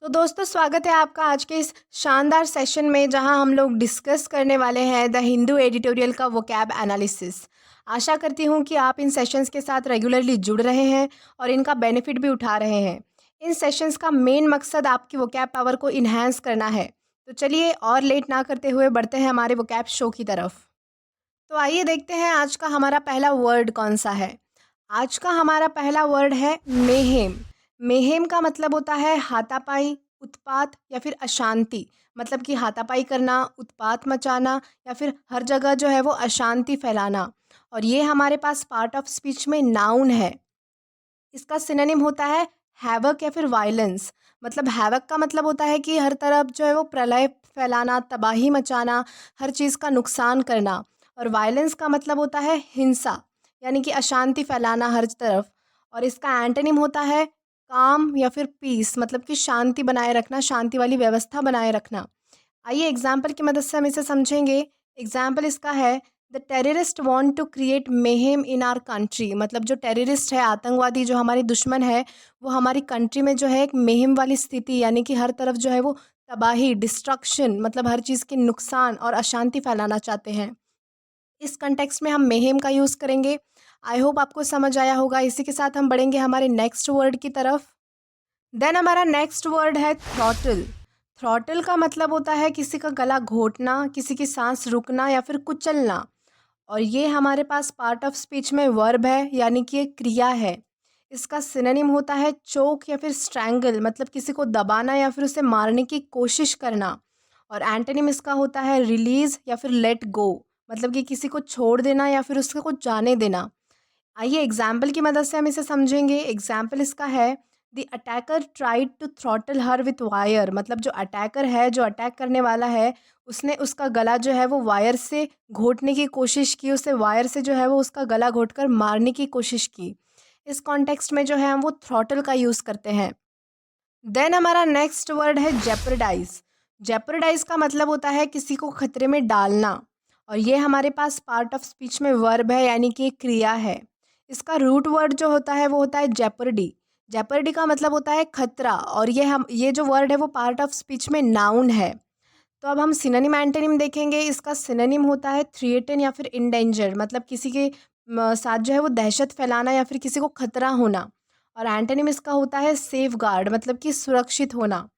तो दोस्तों स्वागत है आपका आज के इस शानदार सेशन में जहां हम लोग डिस्कस करने वाले हैं द हिंदू एडिटोरियल का वोकैब एनालिसिस। आशा करती हूं कि आप इन सेशंस के साथ रेगुलरली जुड़ रहे हैं और इनका बेनिफिट भी उठा रहे हैं। इन सेशंस का मेन मकसद आपकी वोकैब पावर को इन्हांस करना है। तो चलिए और लेट ना करते हुए बढ़ते हैं हमारे वोकैब शो की तरफ। तो आइए देखते हैं आज का हमारा पहला वर्ड कौन सा है। आज का हमारा पहला वर्ड है मेहेम। मेहेम का मतलब होता है हाथापाई, उत्पात या फिर अशांति। मतलब कि हाथापाई करना, उत्पात मचाना या फिर हर जगह जो है वो अशांति फैलाना। और ये हमारे पास पार्ट ऑफ स्पीच में नाउन है। इसका सिनोनिम होता है हैवक या फिर वायलेंस। मतलब हैवक का मतलब होता है कि हर तरफ जो है वो प्रलय फैलाना, तबाही मचाना, हर चीज़ का नुकसान करना। और वायलेंस का मतलब होता है हिंसा, यानी कि अशांति फैलाना हर तरफ। और इसका एंटोनिम होता है काम या फिर पीस, मतलब कि शांति बनाए रखना, शांति वाली व्यवस्था बनाए रखना। आइए एग्जाम्पल की मदद से हम इसे समझेंगे। एग्जाम्पल इसका है the terrorist want to create mayhem in our country. मतलब जो टेररिस्ट है, आतंकवादी, जो हमारे दुश्मन है, वो हमारी कंट्री में जो है एक मेहम वाली स्थिति, यानी कि हर तरफ जो है वो तबाही, डिस्ट्रक्शन, मतलब हर चीज़ के नुकसान और अशांति फैलाना चाहते हैं। इस कंटेक्स्ट में हम मेहेम का यूज़ करेंगे। आई होप आपको समझ आया होगा। इसी के साथ हम बढ़ेंगे हमारे नेक्स्ट वर्ड की तरफ। देन हमारा नेक्स्ट वर्ड है थ्रॉटल। थ्रॉटल का मतलब होता है किसी का गला घोटना, किसी की सांस रुकना या फिर कुचलना। और ये हमारे पास पार्ट ऑफ स्पीच में वर्ब है, यानी कि एक क्रिया है। इसका सिनोनिम होता है चोक या फिर स्ट्रैंगल, मतलब किसी को दबाना या फिर उसे मारने की कोशिश करना। और एंटोनिम इसका होता है रिलीज या फिर लेट गो, मतलब कि किसी को छोड़ देना या फिर उसको कुछ जाने देना। आइए एग्जाम्पल की मदद से हम इसे समझेंगे। एग्जाम्पल इसका है the attacker tried to throttle her with wire. मतलब जो अटैकर है, जो अटैक करने वाला है, उसने उसका गला जो है वो वायर से घोटने की कोशिश की, उसे वायर से जो है वो उसका गला घोटकर मारने की कोशिश की। इस कॉन्टेक्स्ट में जो है हम वो थ्रॉटल का यूज़ करते हैं। देन हमारा नेक्स्ट वर्ड है जेपरडाइज। जेपरडाइज का मतलब होता है किसी को खतरे में डालना। और ये हमारे पास पार्ट ऑफ स्पीच में वर्ब है, यानी कि एक क्रिया है। इसका रूट वर्ड जो होता है वो होता है जेपर्डी। जेपर्डी का मतलब होता है खतरा। और ये जो वर्ड है वो पार्ट ऑफ स्पीच में नाउन है। तो अब हम सिनोनिम एंटोनिम देखेंगे। इसका सिनोनिम होता है थ्रिएटन या फिर इंडेंजर, मतलब किसी के साथ जो है वो दहशत फैलाना या फिर किसी को खतरा होना। और एंटोनिम इसका होता है सेफ गार्ड, मतलब कि सुरक्षित होना।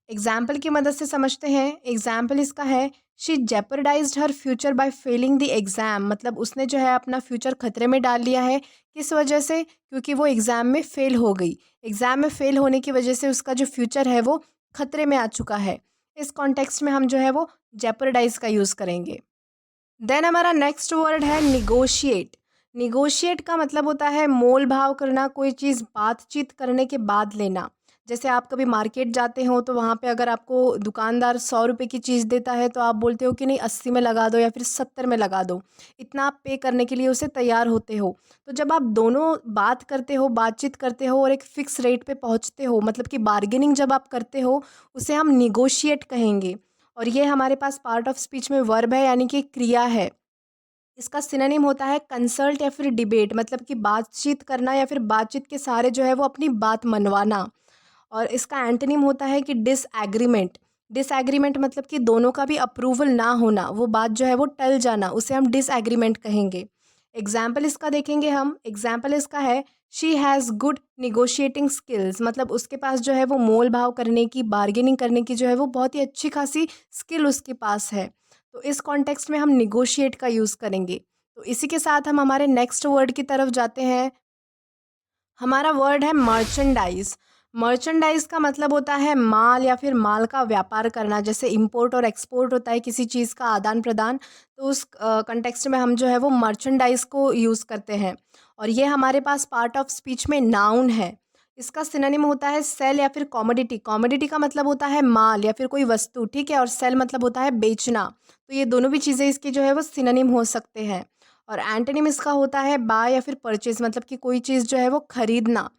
एग्जाम्पल की मदद से समझते हैं। एग्जाम्पल इसका है she jeopardized her future by failing the exam. मतलब उसने जो है अपना फ्यूचर खतरे में डाल लिया है। किस वजह से? क्योंकि वो एग्ज़ाम में फ़ेल हो गई। एग्ज़ाम में फ़ेल होने की वजह से उसका जो फ्यूचर है वो खतरे में आ चुका है। इस कॉन्टेक्स्ट में हम जो है वो जेपरडाइज का यूज़ करेंगे। देन हमारा नेक्स्ट वर्ड है निगोशिएट। निगोशिएट का मतलब होता है मोल भाव करना, कोई चीज़ बातचीत करने के बाद लेना। जैसे आप कभी मार्केट जाते हो तो वहाँ पे अगर आपको दुकानदार 100 रुपये की चीज़ देता है तो आप बोलते हो कि नहीं 80 में लगा दो या फिर 70 में लगा दो। इतना आप पे करने के लिए उसे तैयार होते हो। तो जब आप दोनों बात करते हो, बातचीत करते हो और एक फ़िक्स रेट पे पहुँचते हो, मतलब कि बार्गेनिंग जब आप करते हो, उसे हम निगोशिएट कहेंगे। और ये हमारे पास पार्ट ऑफ स्पीच में वर्ब है, यानी कि एक क्रिया है। इसका सिनोनिम होता है कंसल्ट या फिर डिबेट, मतलब कि बातचीत करना या फिर बातचीत के सहारे जो है वो अपनी बात मनवाना। और इसका एंटोनिम होता है कि डिसएग्रीमेंट। डिसएग्रीमेंट मतलब कि दोनों का भी अप्रूवल ना होना, वो बात जो है वो टल जाना, उसे हम डिसएग्रीमेंट कहेंगे। एग्जाम्पल इसका देखेंगे हम। एग्जाम्पल इसका है she has good negotiating skills. मतलब उसके पास जो है वो मोल भाव करने की, बार्गेनिंग करने की जो है वो बहुत ही अच्छी खासी स्किल उसके पास है। तो इस कॉन्टेक्स्ट में हम निगोशिएट का यूज़ करेंगे। तो इसी के साथ हम हमारे नेक्स्ट वर्ड की तरफ जाते हैं। हमारा वर्ड है मर्चेंडाइज। मर्चेंडाइज का मतलब होता है माल या फिर माल का व्यापार करना। जैसे इंपोर्ट और एक्सपोर्ट होता है किसी चीज़ का आदान प्रदान, तो उस कंटेक्स्ट में हम जो है वो मर्चेंडाइज को यूज़ करते हैं। और ये हमारे पास पार्ट ऑफ स्पीच में नाउन है। इसका सिनोनिम होता है सेल या फिर कॉमोडिटी। कॉमोडिटी का मतलब होता है माल या फिर कोई वस्तु, ठीक है। और सेल मतलब होता है बेचना। तो ये दोनों भी चीज़ें इसकी जो है वो सिनोनिम हो सकते हैं। और एंटोनिम इसका होता है बाय या फिर परचेज, मतलब कि कोई चीज़ जो है वो खरीदना।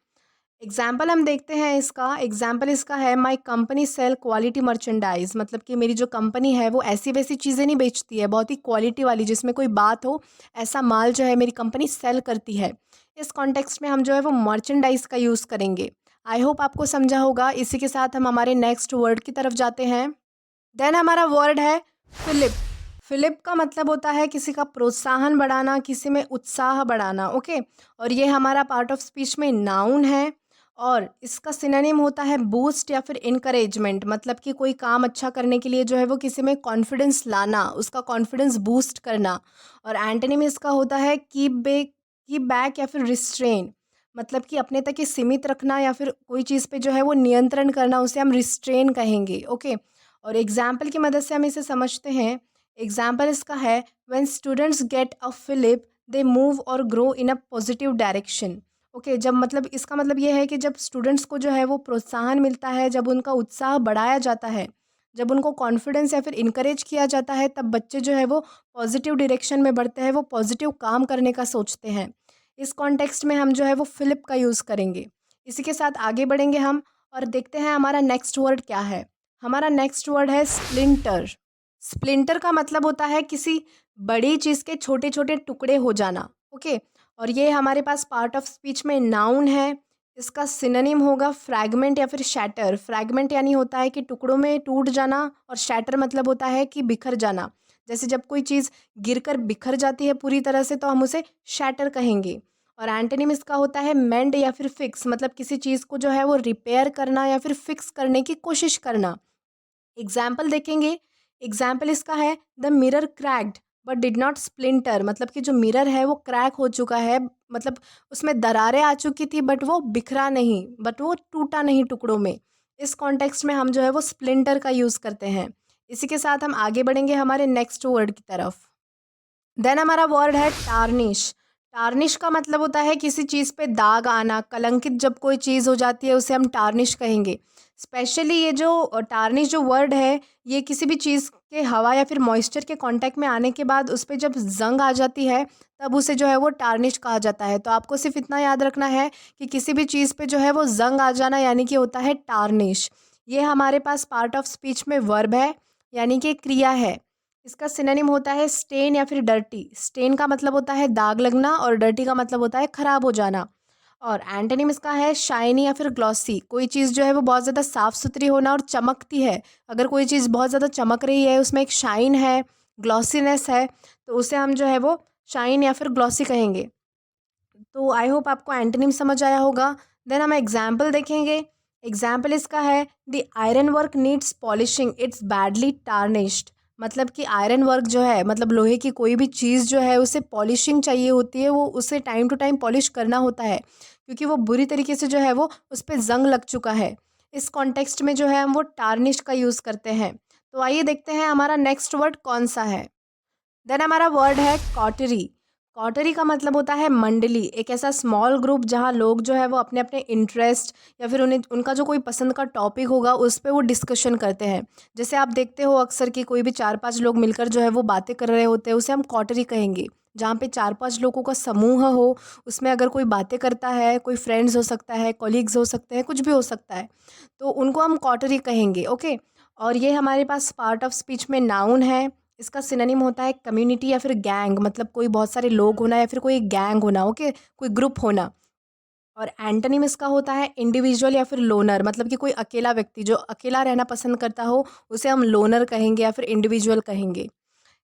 एग्जाम्पल हम देखते हैं इसका। एग्जाम्पल इसका है my company sell quality merchandise. मतलब कि मेरी जो कंपनी है वो ऐसी वैसी चीज़ें नहीं बेचती है, बहुत ही क्वालिटी वाली, जिसमें कोई बात हो, ऐसा माल जो है मेरी कंपनी सेल करती है। इस कॉन्टेक्स्ट में हम जो है वो मर्चेंडाइज का यूज़ करेंगे। आई होप आपको समझा होगा। इसी के साथ हम हमारे नेक्स्ट वर्ड की तरफ जाते हैं। देन हमारा वर्ड है फिलिप। फिलिप का मतलब होता है किसी का प्रोत्साहन बढ़ाना, किसी में उत्साह बढ़ाना। ओके, और ये हमारा पार्ट ऑफ स्पीच में नाउन है और इसका सिनोनिम होता है बूस्ट या फिर इनकरेजमेंट। मतलब कि कोई काम अच्छा करने के लिए जो है वो किसी में कॉन्फिडेंस लाना, उसका कॉन्फिडेंस बूस्ट करना। और एंटोनिम इसका होता है कीप बैक या फिर रिस्ट्रेन। मतलब कि अपने तक ही सीमित रखना या फिर कोई चीज़ पे जो है वो नियंत्रण करना, उसे हम रिस्ट्रेन कहेंगे। ओके, और एग्जाम्पल की मदद से हम इसे समझते हैं। एग्जाम्पल इसका है when students get a fillip they move और grow in a positive direction. Okay, जब मतलब इसका मतलब ये है कि जब स्टूडेंट्स को जो है वो प्रोत्साहन मिलता है, जब उनका उत्साह बढ़ाया जाता है, जब उनको कॉन्फिडेंस या फिर इनकरेज किया जाता है, तब बच्चे जो है वो पॉजिटिव डायरेक्शन में बढ़ते हैं, वो पॉजिटिव काम करने का सोचते हैं। इस कॉन्टेक्स्ट में हम जो है वो फिलिप का यूज़ करेंगे। इसी के साथ आगे बढ़ेंगे हम और देखते हैं हमारा नेक्स्ट वर्ड क्या है। हमारा नेक्स्ट वर्ड है स्प्लिंटर। स्प्लिंटर का मतलब होता है किसी बड़ी चीज़ के छोटे छोटे टुकड़े हो जाना। ओके, और ये हमारे पास पार्ट ऑफ स्पीच में नाउन है। इसका सिनोनिम होगा फ्रैगमेंट या फिर शैटर। फ्रैगमेंट यानी होता है कि टुकड़ों में टूट जाना और शैटर मतलब होता है कि बिखर जाना। जैसे जब कोई चीज़ गिरकर बिखर जाती है पूरी तरह से तो हम उसे शैटर कहेंगे। और एंटोनिम इसका होता है मेंड या फिर फिक्स। मतलब किसी चीज़ को जो है वो रिपेयर करना या फिर फिक्स करने की कोशिश करना। एग्जाम्पल देखेंगे। एग्जाम्पल इसका है the mirror cracked but did not splinter. मतलब कि जो मिरर है वो क्रैक हो चुका है, मतलब उसमें दरारें आ चुकी थी बट वो बिखरा नहीं, बट वो टूटा नहीं टुकड़ों में। इस कॉन्टेक्स्ट में हम जो है वो स्प्लिंटर का यूज़ करते हैं। इसी के साथ हम आगे बढ़ेंगे हमारे नेक्स्ट वर्ड की तरफ। देन हमारा वर्ड है टार्निश। टार्निश का मतलब होता है किसी चीज़ पे दाग आना, कलंकित जब कोई चीज़ हो जाती है उसे हम टार्निश कहेंगे। स्पेशली ये जो टार्निश जो वर्ड है, ये किसी भी चीज़ के हवा या फिर मॉइस्चर के कांटेक्ट में आने के बाद उस पे जब जंग आ जाती है तब उसे जो है वो टार्निश कहा जाता है। तो आपको सिर्फ इतना याद रखना है कि किसी भी चीज़ पे जो है वो जंग आ जाना यानी कि होता है टार्निश। ये हमारे पास पार्ट ऑफ स्पीच में वर्ब है, यानी कि क्रिया है। इसका सिनोनिम होता है स्टेन या फिर डर्टी। स्टेन का मतलब होता है दाग लगना और डर्टी का मतलब होता है ख़राब हो जाना। और एंटोनिम इसका है शाइनी या फिर ग्लॉसी। कोई चीज़ जो है वो बहुत ज़्यादा साफ़ सुथरी होना और चमकती है। अगर कोई चीज़ बहुत ज़्यादा चमक रही है, उसमें एक शाइन है, ग्लॉसीनेस है, तो उसे हम जो है वो शाइन या फिर ग्लॉसी कहेंगे। तो आई होप आपको एंटोनिम समझ आया होगा। देन हम एग्जाम्पल देखेंगे। एग्जाम्पल इसका है the iron work needs polishing it's badly tarnished. मतलब कि आयरन वर्क जो है, मतलब लोहे की कोई भी चीज़ जो है उसे पॉलिशिंग चाहिए होती है, वो उसे टाइम टू टाइम पॉलिश करना होता है क्योंकि वो बुरी तरीके से जो है वो उस पर जंग लग चुका है। इस कॉन्टेक्स्ट में जो है हम वो टार्निश का यूज़ करते हैं। तो आइए देखते हैं हमारा नेक्स्ट वर्ड कौन सा है। देन हमारा वर्ड है कॉटरी। कॉटरी का मतलब होता है मंडली, एक ऐसा स्मॉल ग्रुप जहाँ लोग जो है वो अपने अपने इंटरेस्ट या फिर उन्हें उनका जो कोई पसंद का टॉपिक होगा उस पर वो डिस्कशन करते हैं। जैसे आप देखते हो अक्सर कि कोई भी 4-5 लोग मिलकर जो है वो बातें कर रहे होते हैं, उसे हम कॉटरी कहेंगे। जहाँ पे 4-5 लोगों का समूह हो, उसमें अगर कोई बातें करता है, कोई फ्रेंड्स हो सकता है, कॉलीग्स हो सकते हैं, कुछ भी हो सकता है, तो उनको हम कॉटरी कहेंगे। ओके, और ये हमारे पास पार्ट ऑफ स्पीच में नाउन है। इसका सिनोनिम होता है कम्युनिटी या फिर गैंग। मतलब कोई बहुत सारे लोग होना या फिर कोई गैंग होना। ओके, कोई ग्रुप होना। और एंटोनिम इसका होता है इंडिविजुअल या फिर लोनर। मतलब कि कोई अकेला व्यक्ति जो अकेला रहना पसंद करता हो उसे हम लोनर कहेंगे या फिर इंडिविजुअल कहेंगे।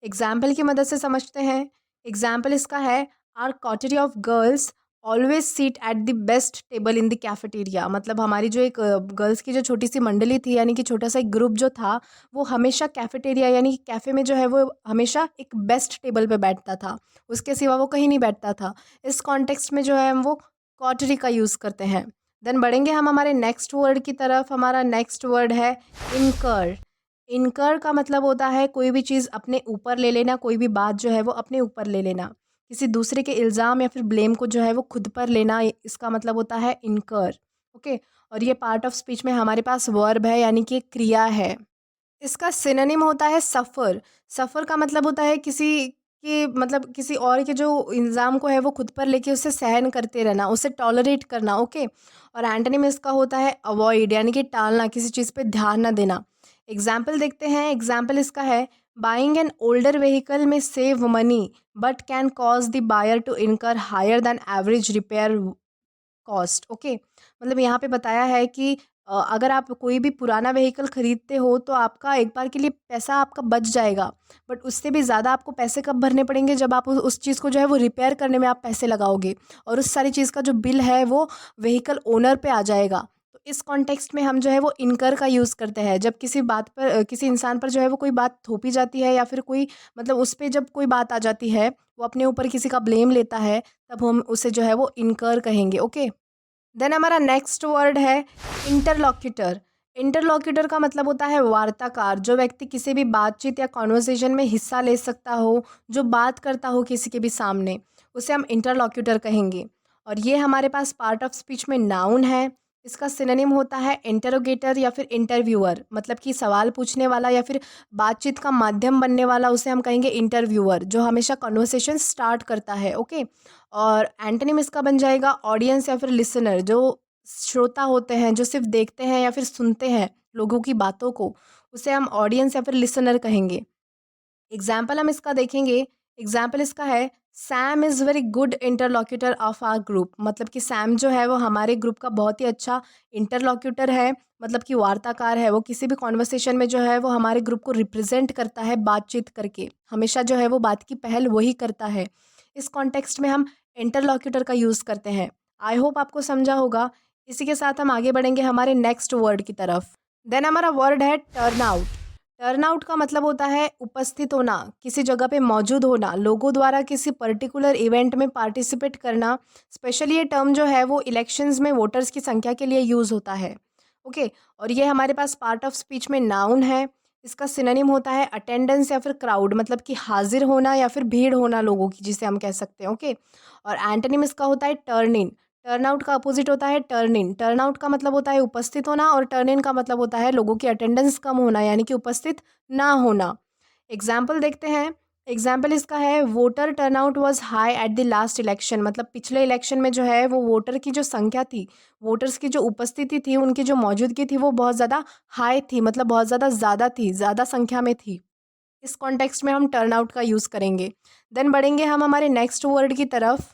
एग्जाम्पल की मदद से समझते हैं। एग्जाम्पल इसका है our coterie of girls always sit at the best table in the cafeteria. मतलब हमारी जो एक गर्ल्स की जो छोटी सी मंडली थी, यानी कि छोटा सा एक ग्रुप जो था, वो हमेशा कैफेटेरिया यानी कि कैफ़े में जो है वो हमेशा एक बेस्ट टेबल पे बैठता था, उसके सिवा वो कहीं नहीं बैठता था। इस कॉन्टेक्स्ट में जो है हम वो कॉटरी का यूज़ करते हैं। देन बढ़ेंगे हम हमारे नेक्स्ट वर्ड की तरफ। हमारा नेक्स्ट वर्ड है इनकर। इनकर का मतलब होता है कोई भी चीज़ अपने ऊपर ले लेना, कोई भी बात जो है वो अपने ऊपर ले लेना, किसी दूसरे के इल्ज़ाम या फिर ब्लेम को जो है वो खुद पर लेना, इसका मतलब होता है इनकर। ओके, और ये पार्ट ऑफ स्पीच में हमारे पास वर्ब है, यानी कि एक क्रिया है। इसका सिनोनिम होता है सफ़र। सफ़र का मतलब होता है किसी के, मतलब किसी और के जो इल्ज़ाम को है वो खुद पर लेके उसे सहन करते रहना, उसे टॉलरेट करना। ओके, और एंटोनिम इसका होता है अवॉइड, यानी कि टालना, किसी चीज़ पे ध्यान ना देना। एग्जाम्पल देखते हैं। एग्जाम्पल इसका है buying an older vehicle may save money but can cause the buyer to incur higher than average repair cost. Okay, मतलब यहाँ पे बताया है कि अगर आप कोई भी पुराना व्हीकल ख़रीदते हो तो आपका एक बार के लिए पैसा आपका बच जाएगा, बट उससे भी ज़्यादा आपको पैसे कब भरने पड़ेंगे, जब आप उस चीज़ को जो है वो रिपेयर करने में आप पैसे लगाओगे, और उस सारी चीज़ का जो बिल है वो व्हीकल ओनर पे आ जाएगा। तो इस कॉन्टेक्स्ट में हम जो है वो इनकर का यूज़ करते हैं, जब किसी बात पर किसी इंसान पर जो है वो कोई बात थोपी जाती है, या फिर कोई मतलब उस पे जब कोई बात आ जाती है, वो अपने ऊपर किसी का ब्लेम लेता है, तब हम उसे जो है वो इनकर कहेंगे। ओके, देन हमारा नेक्स्ट वर्ड है इंटरलॉक्यूटर। इंटरलॉक्यूटर का मतलब होता है वार्ताकार, जो व्यक्ति किसी भी बातचीत या कॉन्वर्सेशन में हिस्सा ले सकता हो, जो बात करता हो किसी के भी सामने, उसे हम इंटरलॉक्यूटर कहेंगे। और ये हमारे पास पार्ट ऑफ स्पीच में नाउन है। इसका सिनोनिम होता है इंटरोगेटर या फिर इंटरव्यूअर, मतलब कि सवाल पूछने वाला या फिर बातचीत का माध्यम बनने वाला, उसे हम कहेंगे इंटरव्यूअर, जो हमेशा कॉन्वर्सेशन स्टार्ट करता है। ओके, और एंटोनिम इसका बन जाएगा ऑडियंस या फिर लिसनर, जो श्रोता होते हैं, जो सिर्फ देखते हैं या फिर सुनते हैं लोगों की बातों को, उसे हम ऑडियंस या फिर लिसनर कहेंगे। एग्जाम्पल हम इसका देखेंगे। एग्जाम्पल इसका है Sam is very good interlocutor of our group, मतलब कि सैम जो है वो हमारे ग्रुप का बहुत ही अच्छा इंटरलॉक्यूटर है, मतलब कि वार्ताकार है। वो किसी भी कॉन्वर्सेशन में जो है वो हमारे ग्रुप को रिप्रेजेंट करता है बातचीत करके, हमेशा जो है वो बात की पहल वही करता है। इस कॉन्टेक्स्ट में हम इंटरलॉक्यूटर का यूज़ करते हैं। आई होप आपको समझा होगा। इसी के साथ हम आगे बढ़ेंगे हमारे नेक्स्ट वर्ड की तरफ। देन हमारा वर्ड है टर्न आउट। टर्न आउट का मतलब होता है उपस्थित होना, किसी जगह पे मौजूद होना, लोगों द्वारा किसी पर्टिकुलर इवेंट में पार्टिसिपेट करना। स्पेशली ये टर्म जो है वो इलेक्शंस में वोटर्स की संख्या के लिए यूज़ होता है। ओके, और ये हमारे पास पार्ट ऑफ स्पीच में नाउन है। इसका सिनोनिम होता है अटेंडेंस या फिर क्राउड, मतलब कि हाजिर होना या फिर भीड़ होना लोगों की, जिसे हम कह सकते हैं। ओके, और एंटोनिम इसका होता है टर्न इन। टर्न आउट का अपोजिट होता है टर्न इन। टर्न आउट का मतलब होता है उपस्थित होना, और टर्न इन का मतलब होता है लोगों की अटेंडेंस कम होना, यानी कि उपस्थित ना होना। एग्जाम्पल देखते हैं। एग्जाम्पल इसका है voter turnout was high at the last election, मतलब पिछले इलेक्शन में जो है वो वोटर की जो संख्या थी, वोटर्स की जो उपस्थिति थी, उनकी जो मौजूदगी थी वो बहुत ज़्यादा हाई थी, मतलब बहुत ज़्यादा थी, ज़्यादा संख्या में थी। इस कॉन्टेक्स्ट में हम टर्नआउट का यूज़ करेंगे। देन बढ़ेंगे हम हमारे नेक्स्ट वर्ड की तरफ।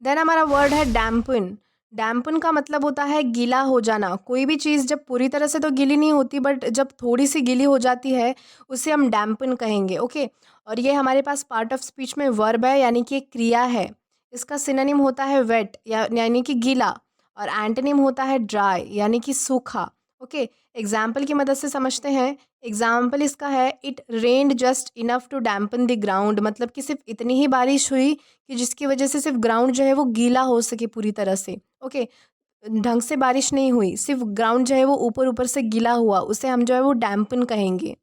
देन हमारा वर्ड है डैम्पन। डैम्पन का मतलब होता है गीला हो जाना। कोई भी चीज़ जब पूरी तरह से तो गीली नहीं होती, बट जब थोड़ी सी गीली हो जाती है उसे हम डैम्पन कहेंगे। ओके, और ये हमारे पास पार्ट ऑफ स्पीच में वर्ब है, यानी कि एक क्रिया है। इसका सिनोनिम होता है वेट, यानी कि गीला, और एंटोनिम होता है ड्राई, यानी कि सूखा। ओके, एग्जाम्पल की मदद से समझते हैं। एग्जाम्पल इसका है it rained just enough to dampen the ground, मतलब कि सिर्फ इतनी ही बारिश हुई कि जिसकी वजह से सिर्फ ग्राउंड जो है वो गीला हो सके पूरी तरह से। ओके, ढंग से बारिश नहीं हुई, सिर्फ ग्राउंड जो है वो ऊपर ऊपर से गीला हुआ, उसे हम जो है वो डैम्पन कहेंगे।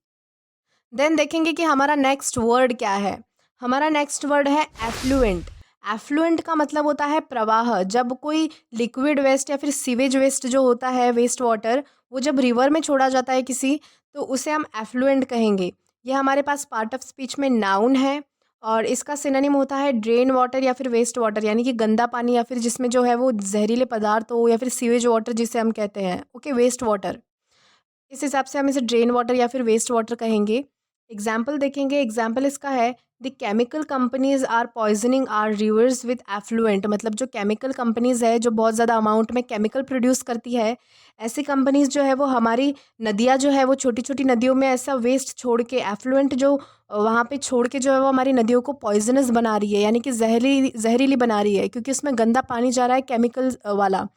देन देखेंगे कि हमारा नेक्स्ट वर्ड क्या है। हमारा नेक्स्ट वर्ड है एफ्लुएंट। एफ्लुएंट का मतलब होता है प्रवाह। जब कोई लिक्विड वेस्ट या फिर सीवेज वेस्ट जो होता है, वेस्ट वाटर, वो जब रिवर में छोड़ा जाता है किसी, तो उसे हम एफ्लुएंट कहेंगे। ये हमारे पास पार्ट ऑफ स्पीच में नाउन है, और इसका सिनोनिम होता है ड्रेन वाटर या फिर वेस्ट वाटर, यानी कि गंदा पानी, या फिर जिसमें जो है वो जहरीले पदार्थ हो, या फिर सीवेज वाटर जिसे हम कहते हैं। ओके, वेस्ट वाटर, इस हिसाब से हम इसे ड्रेन वाटर या फिर वेस्ट वाटर कहेंगे। एग्जाम्पल देखेंगे। एग्जाम्पल इसका है the chemical companies are poisoning our rivers with effluent, मतलब जो केमिकल कंपनीज है जो बहुत ज़्यादा अमाउंट में केमिकल प्रोड्यूस करती है, ऐसी कंपनीज जो है वो हमारी नदियाँ जो है वो छोटी छोटी नदियों में ऐसा वेस्ट छोड़ के, एफ्लुएंट जो वहाँ पे छोड़ के जो है वो हमारी नदियों को पॉइजनस बना रही है, यानी कि जहरीली बना रही है, क्योंकि उसमें गंदा पानी जा रहा है केमिकल वाला।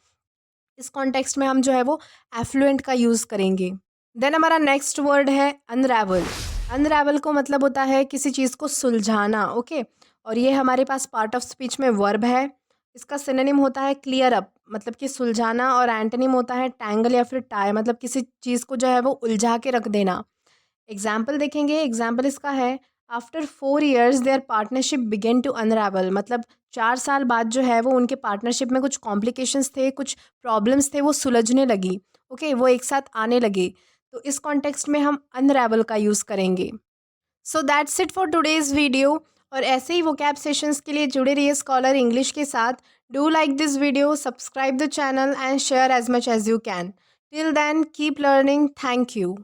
इस कॉन्टेक्स्ट में हम जो है वो एफ्लुएंट का यूज़ करेंगे। देन हमारा नेक्स्ट वर्ड है अनरावल। अनरावल को मतलब होता है किसी चीज़ को सुलझाना। ओके, और ये हमारे पास पार्ट ऑफ स्पीच में वर्ब है। इसका सिनोनिम होता है क्लियर अप, मतलब कि सुलझाना, और एंटोनिम होता है टैंगल या फिर टाई, मतलब किसी चीज़ को जो है वो उलझा के रख देना। एग्जाम्पल देखेंगे। एग्जाम्पल इसका है after 4 years their partnership began to unravel, मतलब 4 साल बाद जो है वो उनके पार्टनरशिप में कुछ कॉम्प्लिकेशंस थे, कुछ प्रॉब्लम्स थे, वो सुलझने लगी। ओके, वो एक साथ आने लगे। तो इस कॉन्टेक्स्ट में हम अनरावल का यूज़ करेंगे। So that's it for today's video. और ऐसे ही वोकैब सेशंस के लिए जुड़े रहिए स्कॉलर इंग्लिश के साथ। Do like this video, subscribe the channel and share as much as you can. Till then keep learning. Thank you.